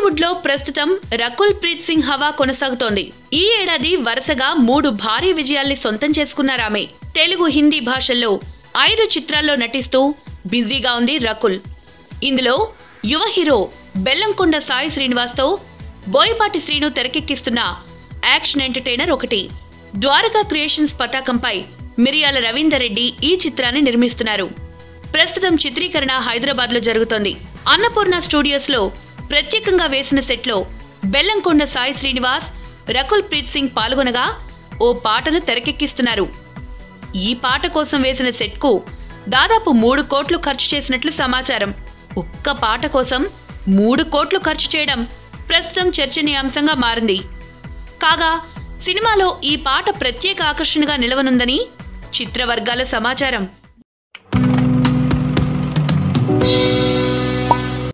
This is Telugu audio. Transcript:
టాలీవుడ్ లో ప్రస్తుతం రకుల్ ప్రీత్ సింగ్ హవా కొనసాగుతోంది. ఈ ఏడాది వరుసగా 3 భారీ విజయాల్ని సొంతం చేసుకున్నారామె. తెలుగు, హిందీ భాషల్లో 5 చిత్రాల్లో నటిస్తూ బిజీగా ఉంది రకుల్. ఇందులో యువ హీరో బెల్లంకొండ సాయి శ్రీనివాస్ తో బోయపాటి శ్రీను తెరకెక్కిస్తున్న యాక్షన్ ఎంటర్టైనర్ ఒకటి. ద్వారకా క్రియేషన్స్ పతాకంపై మిరియాల రవీందర్ రెడ్డి ఈ చిత్రాన్ని నిర్మిస్తున్నారు. ప్రస్తుతం చిత్రీకరణ హైదరాబాద్ లో జరుగుతోంది. అన్నపూర్ణ స్టూడియోస్ లో ప్రత్యేకంగా వేసిన సెట్ లో బెల్లంకొండ సాయి శ్రీనివాస్, రకుల్ ప్రీత్ సింగ్ పాల్గొనగా ఓ పాటను తెరకెక్కిస్తున్నారు. ఈ పాట కోసం వేసిన సెట్ కు దాదాపు 3 కోట్లు ఖర్చు చేసినట్లు సమాచారం. ఒక్క పాట కోసం 3 కోట్లు ఖర్చు చేయడం ప్రస్తుతం చర్చనీయాంశంగా మారింది. కాగా సినిమాలో ఈ పాట ప్రత్యేక ఆకర్షణగా నిలవనుందని చిత్రవర్గాల సమాచారం.